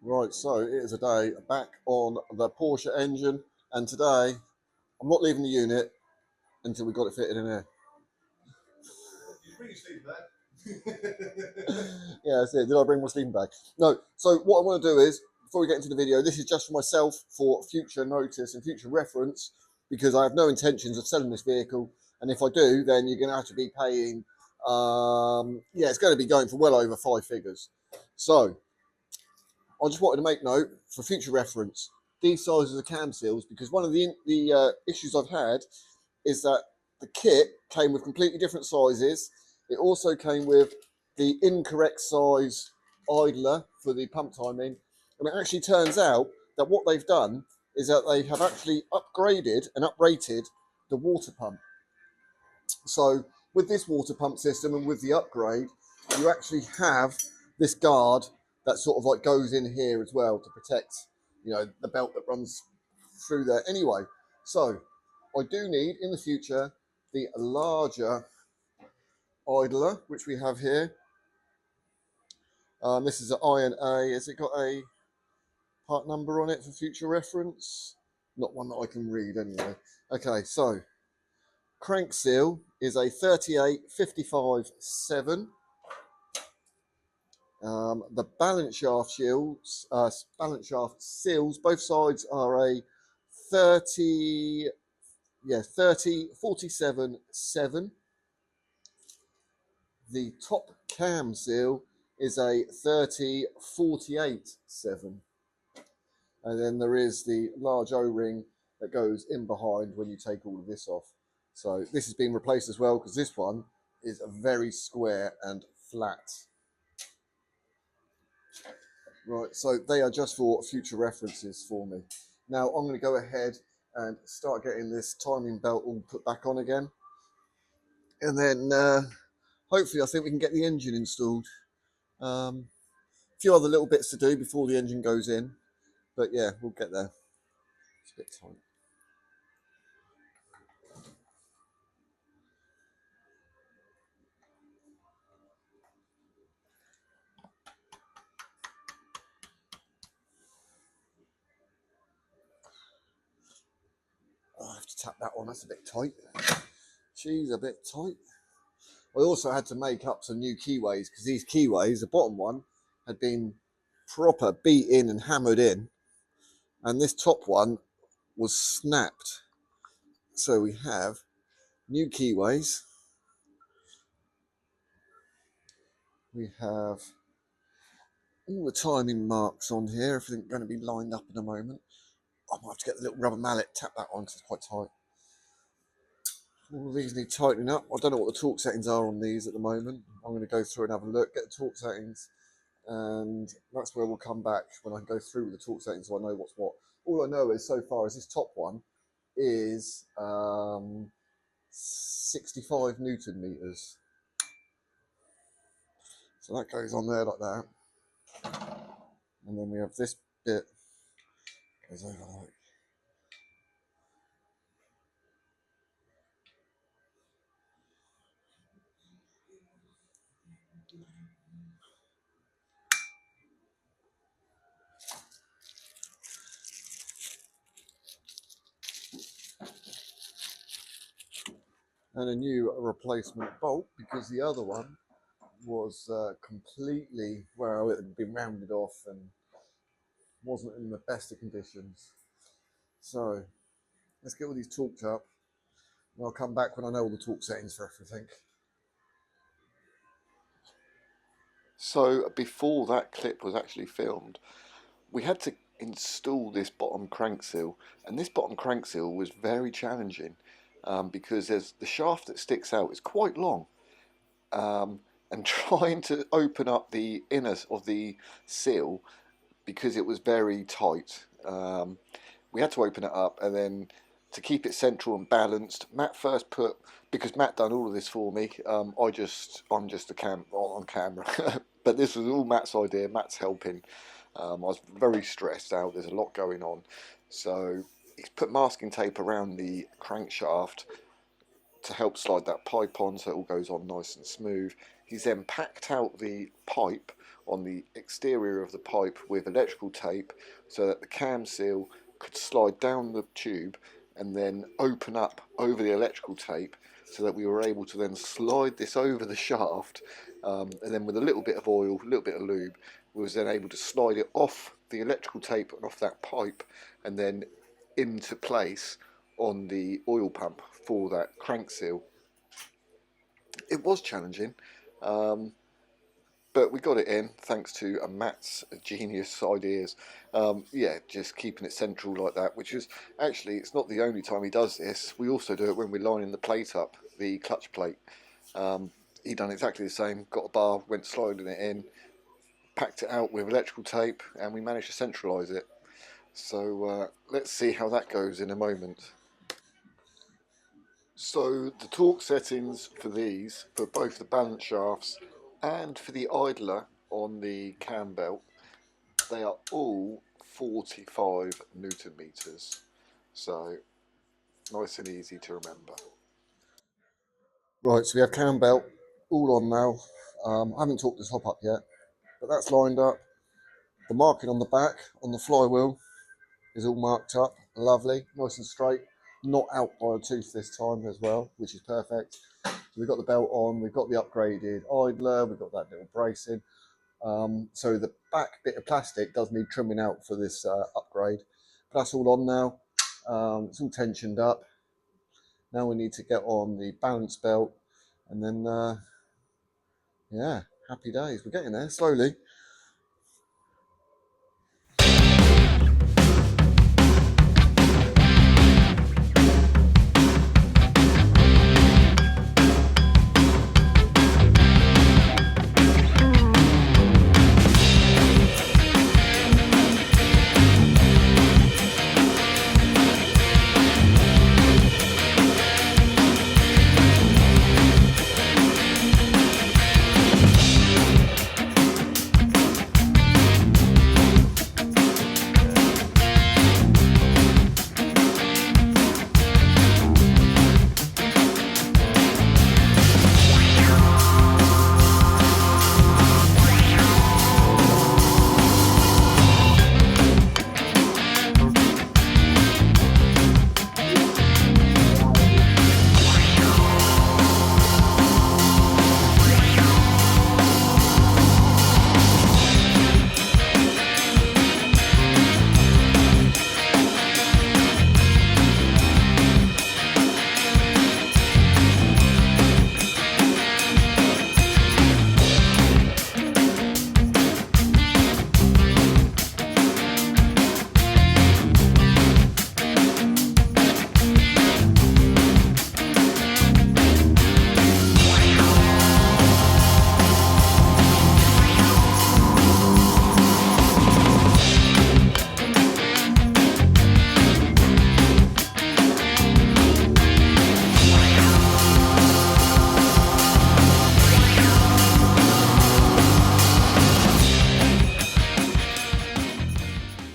Right, so it is a day back on the Porsche engine, and today I'm not leaving the unit until we got it fitted in here. Did you bring your sleeping bag? Yeah, that's it. Did I bring my sleeping bag? No. So what I want to do is, before we get into the video, this is just for myself for future notice and future reference, because I have no intentions of selling this vehicle, and if I do, then you're going to have to be paying. Yeah, it's going to be going for well over 5 figures. So I just wanted to make note for future reference, these sizes of cam seals, because one of the issues I've had is that the kit came with completely different sizes. It also came with the incorrect size idler for the pump timing. And it actually turns out that what they've done is that they have actually upgraded and uprated the water pump. So with this water pump system and with the upgrade, you actually have this guard that sort of like goes in here as well to protect, you know, the belt that runs through there. Anyway, so I do need in the future the larger idler, which we have here. This is an Iron A. Has it got a part number on it for future reference? Not one that I can read anyway. Okay, so crank seal is a 3855-7. The balance shaft seals, both sides are a 3047-7. The top cam seal is a 3048-7. And then there is the large O-ring that goes in behind when you take all of this off. So this has been replaced as well, because this one is very square and flat. Right, so they are just for future references for me. Now I'm going to go ahead and start getting this timing belt all put back on again. And then hopefully I think we can get the engine installed. A few other little bits to do before the engine goes in. But yeah, we'll get there. It's a bit tight. Oh, I have to tap that one, that's a bit tight. She's a bit tight. I also had to make up some new keyways, because these keyways, the bottom one, had been proper beat in and hammered in. And this top one was snapped. So we have new keyways. We have all the timing marks on here. Everything's going to be lined up in a moment. I might have to get the little rubber mallet, tap that one because it's quite tight. All of these need tightening up. I don't know what the torque settings are on these at the moment. I'm going to go through and have a look, get the torque settings, and that's where we'll come back when I go through with the torque settings so I know what's what. All I know is so far is this top one is 65 Newton meters. So that goes on there like that. And then we have this bit goes over like. And a new replacement bolt, because the other one was completely, well, it had been rounded off and wasn't in the best of conditions. So let's get all these torqued up, and I'll come back when I know all the torque settings for everything. So before that clip was actually filmed, we had to install this bottom crank seal, and this bottom crank seal was very challenging because there's the shaft that sticks out is quite long, and trying to open up the inner of the seal, because it was very tight, we had to open it up, and then to keep it central and balanced, Matt first put, because Matt done all of this for me, I'm just on camera but this was all Matt's idea. Matt's helping. I was very stressed out, there's a lot going on, so he's put masking tape around the crankshaft to help slide that pipe on so it all goes on nice and smooth. He's then packed out the pipe on the exterior of the pipe with electrical tape so that the cam seal could slide down the tube and then open up over the electrical tape, so that we were able to then slide this over the shaft, and then with a little bit of oil, a little bit of lube, we was then able to slide it off the electrical tape and off that pipe and then into place on the oil pump for that crank seal. It was challenging, but we got it in thanks to Matt's genius ideas. Yeah, just keeping it central like that, which is actually, it's not the only time he does this. We also do it when we're lining the plate up, the clutch plate. He done exactly the same, got a bar, went sliding it in, packed it out with electrical tape, and we managed to centralise it. So let's see how that goes in a moment. So the torque settings for these, for both the balance shafts and for the idler on the cam belt, they are all 45 Newton meters. So nice and easy to remember. Right, so we have cam belt all on now. I haven't torqued this hop up yet, but that's lined up. The marking on the back, on the flywheel, is all marked up, lovely, nice and straight, not out by a tooth this time as well, which is perfect. So we've got the belt on, we've got the upgraded idler, we've got that little bracing. So the back bit of plastic does need trimming out for this upgrade, but that's all on now. It's all tensioned up. Now we need to get on the balance belt, and then yeah, happy days. We're getting there slowly.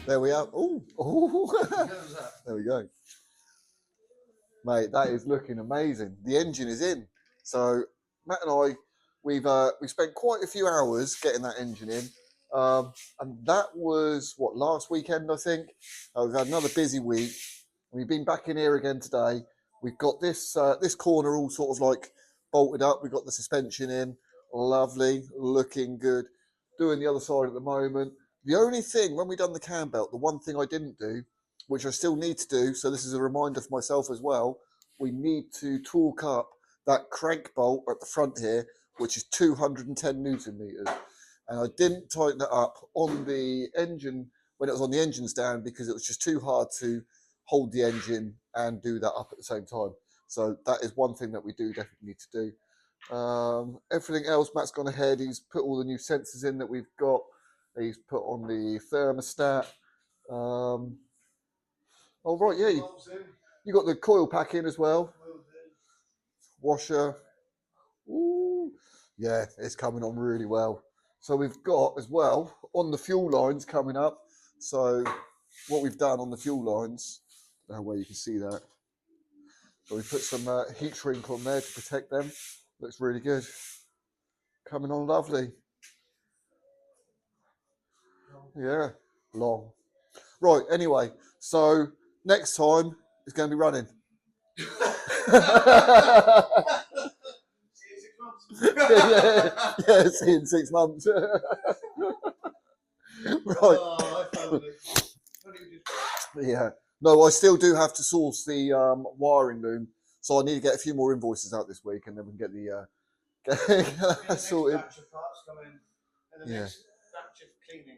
There we are. Oh, there we go. Mate, that is looking amazing. The engine is in. So Matt and I, we spent quite a few hours getting that engine in. And that was, what, last weekend, I think? We've had another busy week. We've been back in here again today. We've got this this corner all sort of like bolted up. We've got the suspension in. Lovely, looking good. Doing the other side at the moment. The only thing, when we done the cam belt, the one thing I didn't do, which I still need to do, so this is a reminder for myself as well, we need to torque up that crank bolt at the front here, which is 210 Newton meters. And I didn't tighten it up on the engine when it was on the engine stand because it was just too hard to hold the engine and do that up at the same time. So that is one thing that we do definitely need to do. Everything else, Matt's gone ahead. He's put all the new sensors in that we've got. He's put on the thermostat. Oh, right, yeah. You got the coil pack in as well. Washer. Ooh. Yeah, it's coming on really well. So we've got as well on the fuel lines coming up. So what we've done on the fuel lines, I don't know where you can see that. So we put some heat shrink on there to protect them. Looks really good. Coming on lovely. Yeah, long. Right, anyway, so next time it's going to be running. See you in 6 months. yeah, see you in 6 months. Right. Oh, I found it. What do you do? Yeah. No, I still do have to source the wiring loom, so I need to get a few more invoices out this week, and then we can get the The next sorted. batch of parts come in, and the Yeah. next batch of cleaning.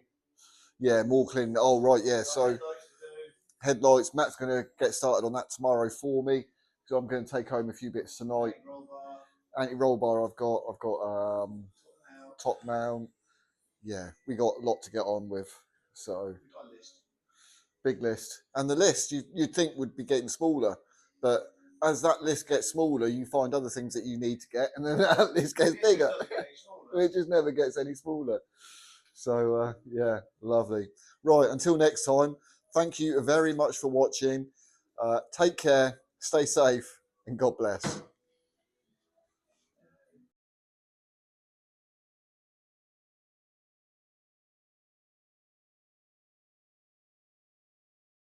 Yeah, more cleaning. Oh, right, yeah. Got So headlights to do. headlights. Matt's going to get started on that tomorrow for me. So I'm going to take home a few bits tonight. Roll bar, Anti-roll bar I've got. top mount. Top mount. Yeah, we got a lot to get on with. So We've got a list. big list. And the list you'd think would be getting smaller, but as that list gets smaller, you find other things that you need to get, and then that list gets bigger. It just never gets any smaller. So yeah, lovely. Right, until next time, thank you very much for watching. Take care, stay safe, and God bless.